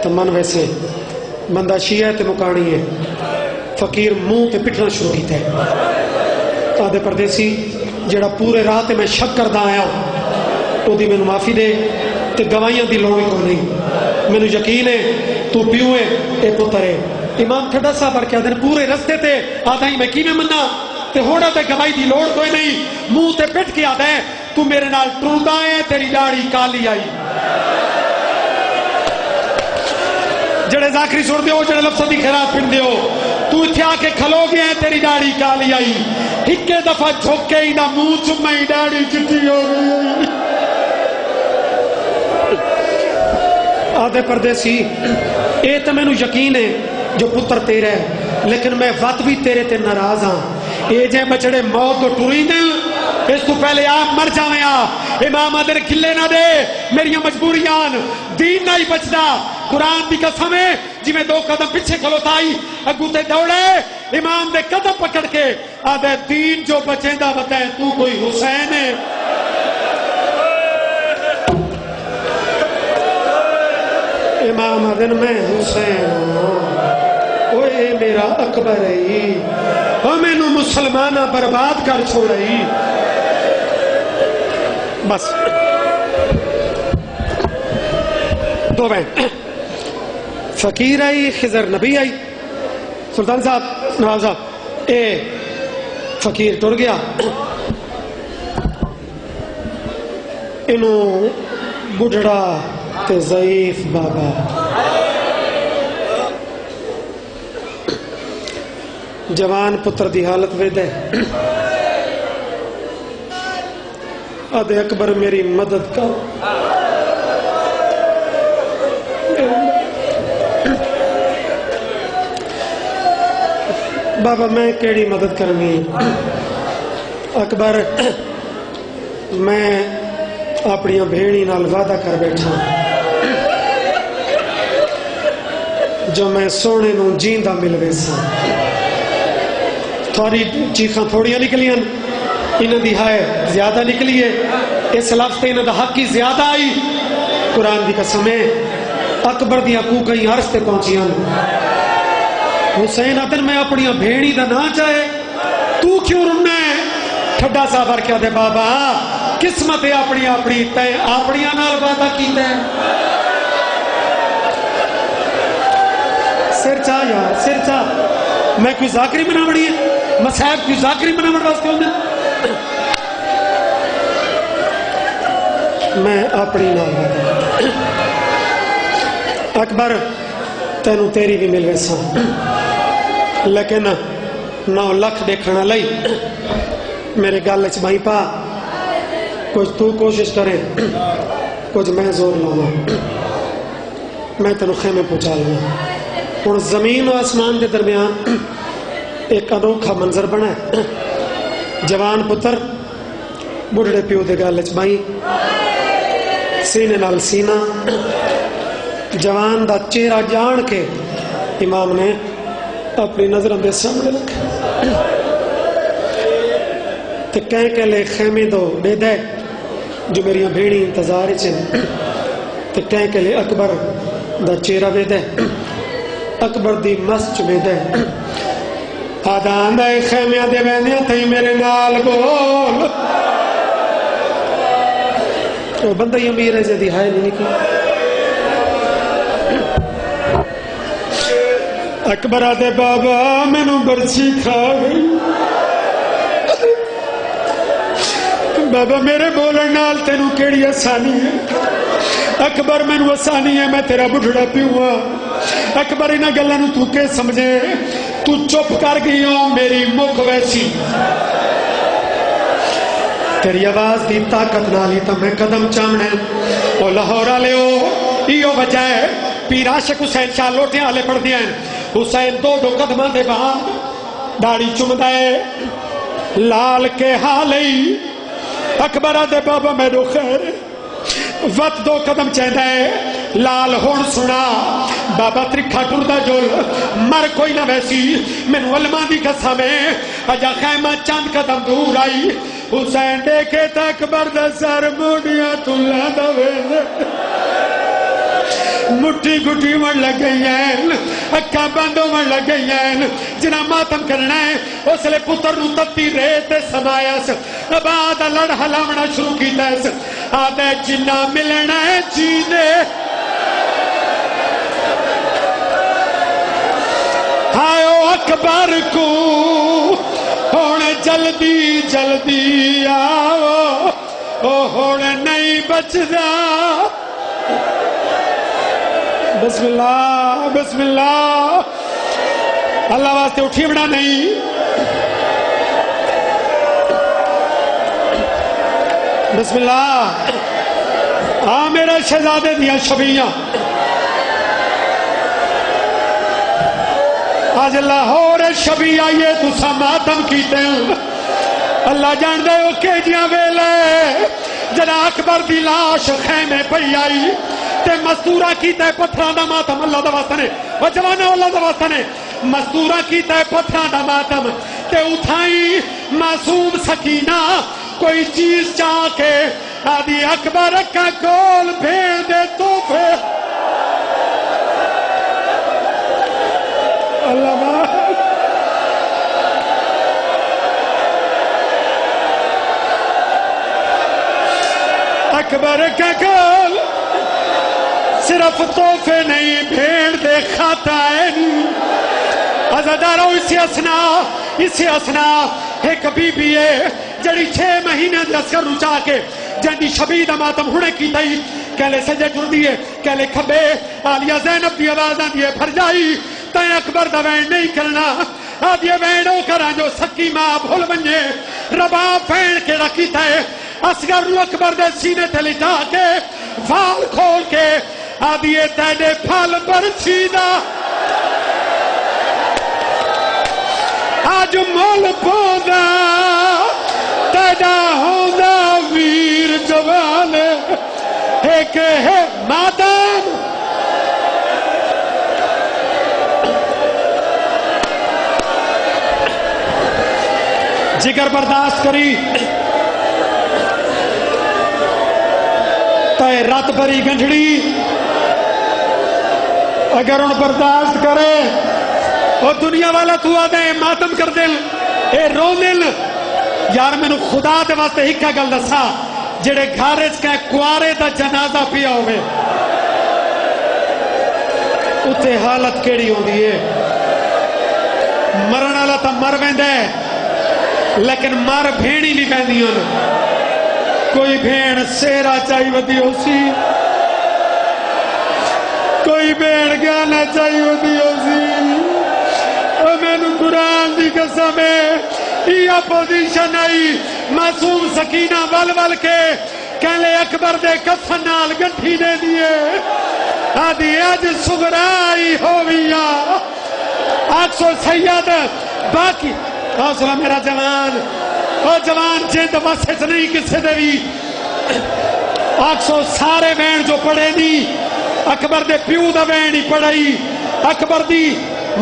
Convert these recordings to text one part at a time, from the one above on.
تو من ویسے بندہ شیعہ تے مکانی ہے، فقیر منہ تے پٹنا شروع کیتا ہے۔ آدھے پردیسی جڑا پورے رات میں شک کردہ آیا او دی مینوں معافی دے تے گوائیاں دی لوڑ کو نہیں، مینوں یقین ہے تو پیو ہے اے پتر ہے۔ امام ٹھڈا صاحب کیا دن پورے رستے تے آدھا ہی میں کی میں منا تے ہوڑا تے گوائی دی لوڑ کوئی نہیں، منہ تے پٹ کے آدھا ہے تو میرے نال ٹردا ہے تیری داڑھی کالی آئی۔ جڑے ذاکری سن دیو جڑے لفظ دی خیرات پھن دیو تو اتھے آ کے کھلو گیا ہے تیری داڑھی کالی آئی، ہکے دفعہ جھوک کے ہی نہ منہ چمائی داڑھی چٹی ہو گئی۔ آدھے پردیسی اے تو مینوں یقین ہے جو پتر تیرا ہے، لیکن میں وقت بھی تیرے تے ناراض ہاں۔ اے جے بچڑے موت تو ٹری دیں اس تو پہلے آپ مر جاویں آ۔ امام ادھر کھلے نہ دے میری مجبوریاں، دین نہ ہی بچدا۔ قرآن دی قسم ہے جی میں 2 قدم پیچھے کھلوتا آئی اگو تے دوڑے امام دے قدم پکڑ کے آدھے دین جو بچیں دا بتائیں تو کوئی حسین ہے۔ امام ادھر میں حسین ہوں، اوے میرا اکبر ہے، او میں نو مسلمانہ برباد کر چھوڑئی۔ بس دو بہن فقیر آئی، خضر نبی آئی، سلطان صاحب نواب صاحب اے فقیر ٹر گیا، انہوں بڑھڑا تے ضعیف بابا جوان پتر دی حالت وید ہے، آدھے اکبر میری مدد کر۔ بابا میں کیڑی مدد کرنی؟ اکبر میں اپنی بھیڑی نال وعدہ کر بیٹھا جو میں سونے نو جیندہ مل ویسا۔ تھوڑی چیخاں تھوڑیاں نکلیاں، انہاں دی ہائے زیادہ نکلی ہے، اس لفظ تے انہاں دا حق کی زیادہ آئی۔ قرآن دی قسم ہے اکبر دی حقوق کہیں عرض تے پہنچیاں۔ حسین ادن میں اپنی بھیڑی دا نہ چاہے تو کیوں رننا ہے؟ ٹھڈا صاحب کیا دے بابا قسمت ہے اپنی اپنی تے اپنی نال وعدہ کیتا ہے۔ سر چاہ یار سر چاہ، میں کوئی ذاکری بنا بڑی ہے، مسائب کوئی ذاکری بنا بڑا واسطے ہوندے میں اپنی نال وعدہ اکبر تینوں تیری بھی مل ویسا، لیکن 9 لاکھ دیکھنا لئی میرے گل چ بھائی پا، کچھ تو کوشش کرے کچھ میں زور لاؤں، میں تینوں خیمے پہنچا لوں۔ ہن زمین و آسمان کے درمیان ایک انوکھا منظر بنا ہے، جوان پتر بڑھڑے پیو دے گل چ بھائی سینے نال سینہ، جوان دا چہرہ جان کے امام نے اپنی نظروں دے سامنے رکھا تے کہہ لے خیمے دو بے دے جو میری بھیڑی انتظار چن، تے کہہ لے اکبر دا چہرہ بے دے، اکبر دی مس چ بے دے، آدھان دے خیمیاں دے بیندیاں تھی میرے نال بول۔ تو بندہ ہی امیر ہے جدی ہائے نہیں نکلی۔ اکبر آدھے بابا مینوں برچی کھا گئی، بابا میرے بولن نال تینوں کیڑی آسانی ہے؟ اکبر مینوں آسانی ہے، میں تیرا بڑھڑا پیوں ہاں۔ اکبر انہاں گلاں نوں تو کے سمجھے؟ تو چپ کر گئی ہوں میری مکھ ویسی، تیری آواز دی طاقت نال ہی تو میں قدم چامنا او لاہور والے او ایو وجہ ہے پیر عاشق حسین شاہ لوٹیاں والے پڑھ دیا حسین 2 قدماں دے بعد داڑھی چمدا ہے لال کے حالی۔ اکبر دے بابا میرے خیر وقت 2 قدم چاہتا ہے لال ہون سنا بابا ترکھا ٹردا جول مر کوئی نہ ویسی مینوں علماء دی قسم ہے اجا خیمہ چند قدم دور آئی حسین دیکھے تا اکبر دا سر موڑیاں تلا دا ویل مٹھی گٹھی من لگ گئی ہیں اکھا بندوں من لگ گئی ہیں جنا ماتم کرنا ہے اس لئے پتر نو تتی ریت سمایا بعد لڑ ہلاونا شروع کی تیس آدھے جنہ ملنا ہے جینے آئیو اکبر کو ہونے جلدی جلدی آؤ ہونے نہیں بچدا بسم اللہ بسم اللہ اللہ واسطے اٹھی بڑا نہیں بسم اللہ میرے شہزادے دیا شبیاں آج لاہور شبی آئیے تو سماتم کیتے ہیں اللہ جان دے اوکے جیاں ویلے جنا اکبر دی لاش خیمے پئی آئی تے مستورہ کیتے پتھران دا ماتم اللہ دا واسطہ نے وہ جوانا اللہ دا واسطہ نے مستورہ کیتے پتھران دا ماتم تے اٹھائی معصوم سکینہ کوئی چیز چاہ کے آدھی اکبر کا کول بھیڑ دے تو پھر اللہ اکبر کا کول صرف تحفے نہیں بھیڑ دے کھاتا ہے عزادارو اسی اسنا ایک بی بی ہے جڑی 6 مہینے دے اسکر رچا کے جندی شبید ماتم ہونے کی تئی کہلے سجے ٹر دیئے کہلے کھبے آلیہ زینب دی آوازاں دیئے پھر جائی تائیں اکبر دا وین نہیں کرنا آدھے وینوں کرا جو سکی ماں بھول بنجے ربا پھین کے رکھی تھے اصغر رو اکبر دے سینے تے لٹا کے فال کھول کے آدھے تینے پھال پر چھینا آج مول پودا تینا ہونا ویر جوان ایک ہے مادام جگر برداشت کری تے رات بری گنجڑی اگر ان برداشت کرے اور دنیا والا تو آدھے ماتم کر دل اے رو دل یار میں نے خدا دے واسطے ایک کا گل دسا جڑے گھارج کا کوارے دا جنازہ پیا ہوئے اتے حالت کیڑی ہوں دیئے مرن اللہ تا مر ویندے لیکن مر بھیڑی نہیں پہنی ہوں کوئی بھیڑ سیرا چاہی ودی ہو سی کوئی بھیڑ گانا چاہی ودی ہو سی اور میں نے قرآن دی قسم ہے یہ اپوزیشن آئی معصوم سکینہ ول ول کے کہلے اکبر دے کفن نال گنٹھی دے دیئے آدھی آج سغرائی ہوئیا آکسو سید باقی حوصلہ میرا جوان اور جوان جند واسط نہیں کسے دے بھی آکسو سارے وین جو پڑھے دی اکبر دے پیو دا وین ہی پڑھائی اکبر دی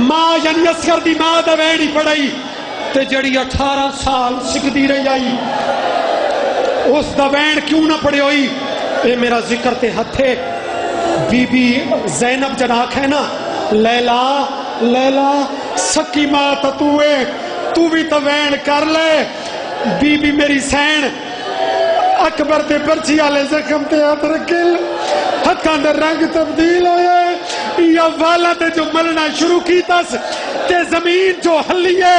ماں یعنی اصغر دی ماں دا وین ہی پڑھائی تے جڑی 18 سال سکھ دی رہی آئی اس دا وین کیوں نہ پڑھے ہوئی اے میرا ذکر تے ہتھے بی بی زینب جناک ہے نا لیلا لیلا سکی ماں تتوے تو بھی تو وین کر لے بی بی میری سین اکبر تے پرچی آلے زخم تے ہاتھ رکھل ہتھاں دے رنگ تبدیل ہوئے یا والا تے جو ملنا شروع کی تس تے زمین جو ہلیے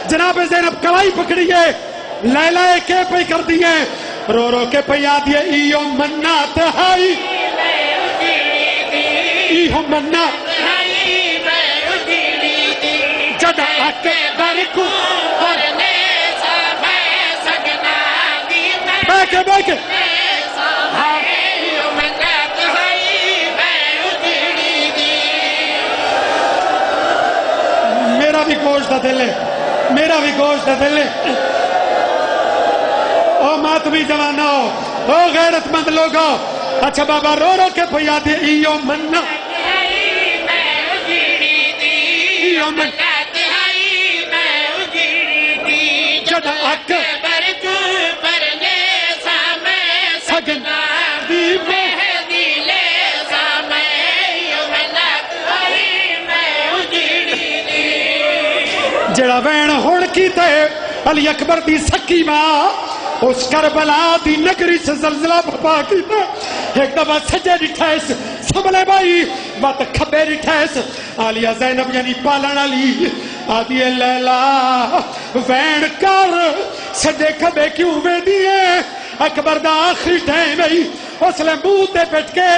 جناب زینب کلائی پکڑیے لیلہ کے پہ کر دیئے رو رو کے پہ یاد یہ ایو مننا تہائی ایو مننا جدا اکبر کو بیکے میرا بھی گوشت دا دل ہے میرا بھی گوشت دا دل ہے او ماتمی جوانا او غیرت مند لوگا اچھا بابا رو رو کے پھیا دے ایو مننا ایو مننا جدا اکبر کو پرنے سامے سگنا دی مہدی لے سامے جڑا وین ہون کیتے علی اکبر دی سکی ماں اس کربلا دی نگری سے زلزلہ بپا کیتا ایک دفعہ سجے ڈٹھائس سملے بھائی بات کھبے ڈٹھائس آلیہ زینب یعنی پالن علی آدھی لیلہ وین کر سجے کھبے کیوں میں دیئے اکبر دا آخری ٹائم ہے اس لئے منہ تے بیٹھ کے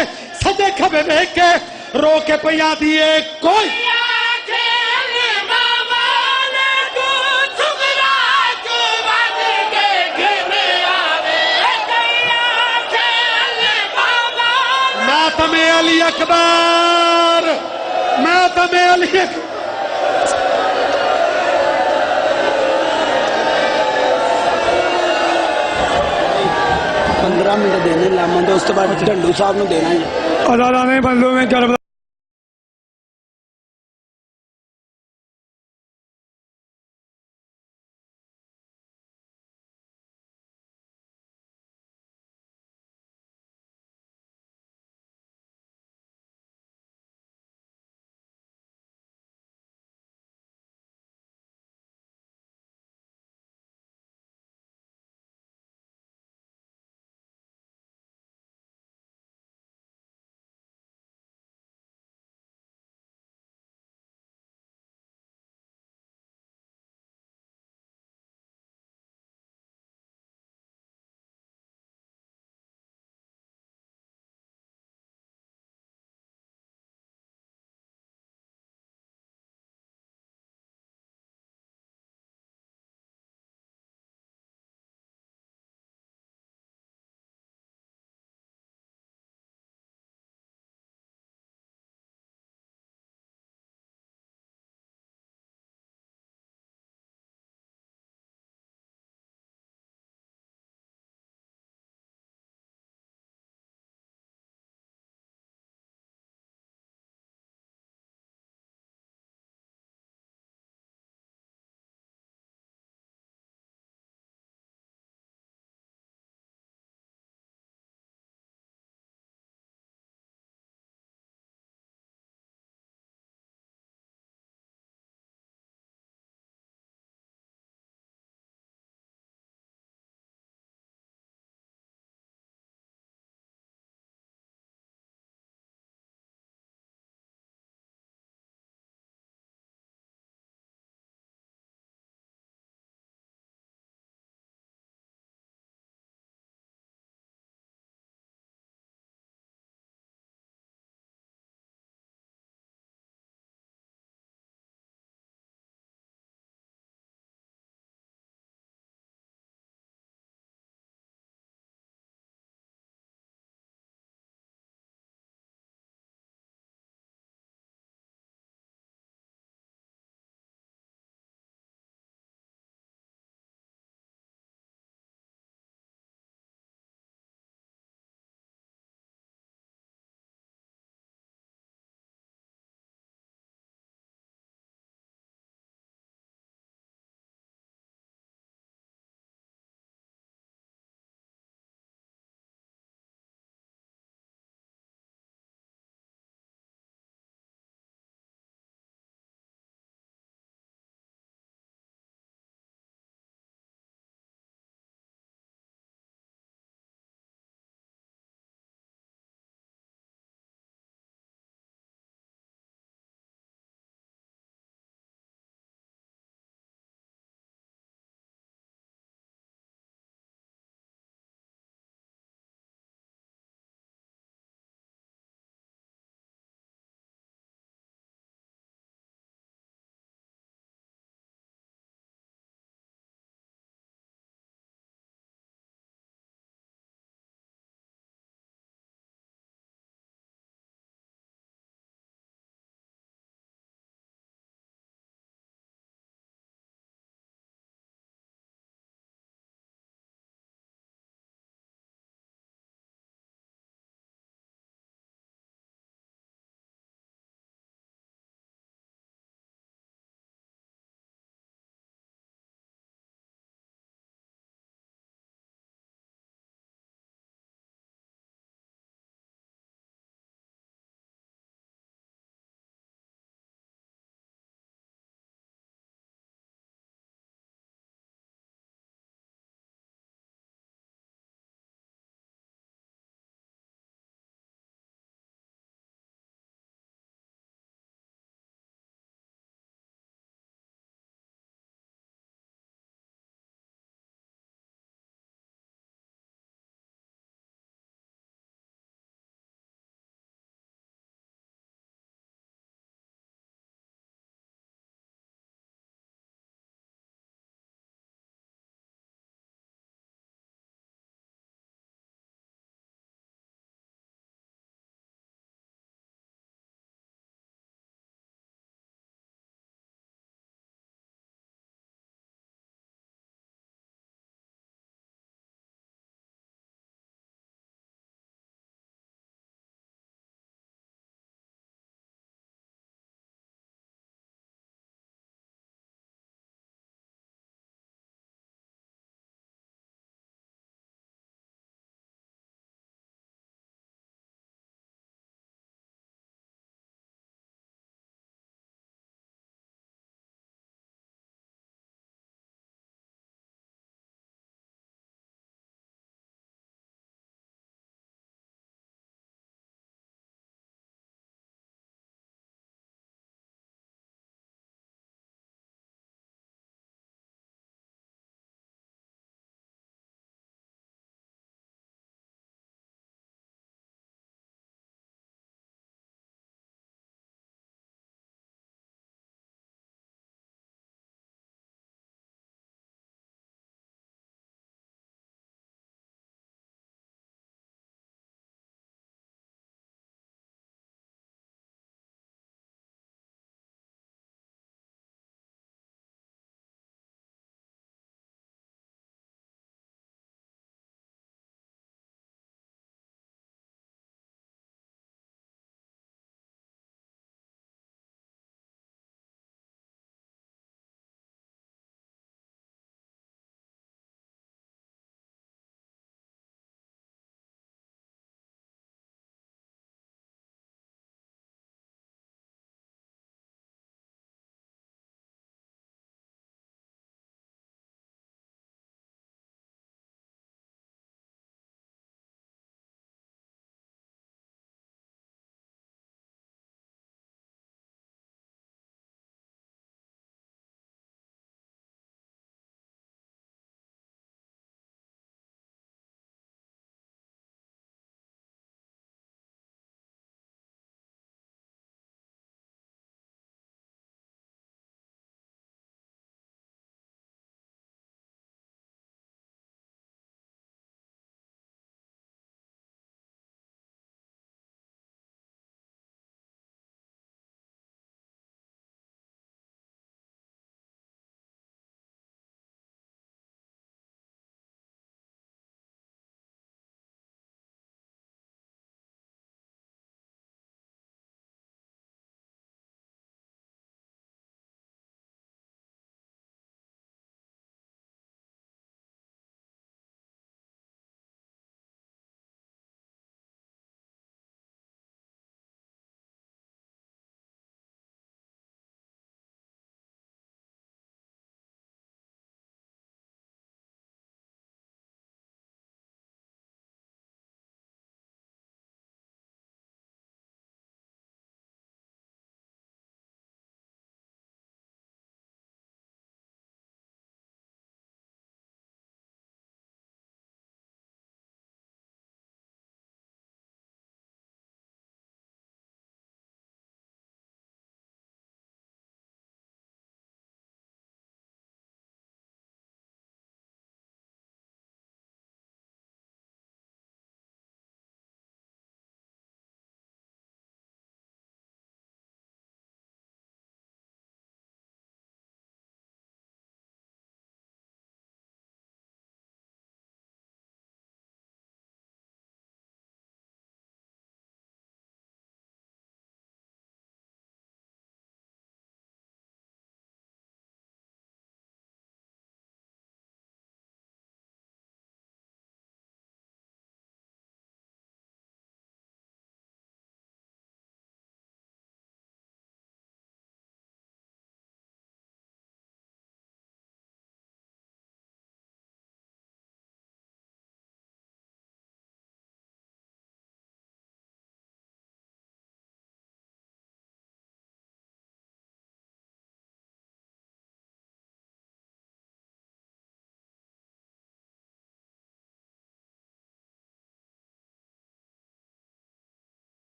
سجے کھبے بیٹھ کے رو کے پیا دیئے کوئی ماتم علی اکبر ماتم علی اکبر 15 منٹ دینے لامن تو اس کے بعد ڈنڈو صاحب نے دینا ہی اللہ نے بندوں میں کربلا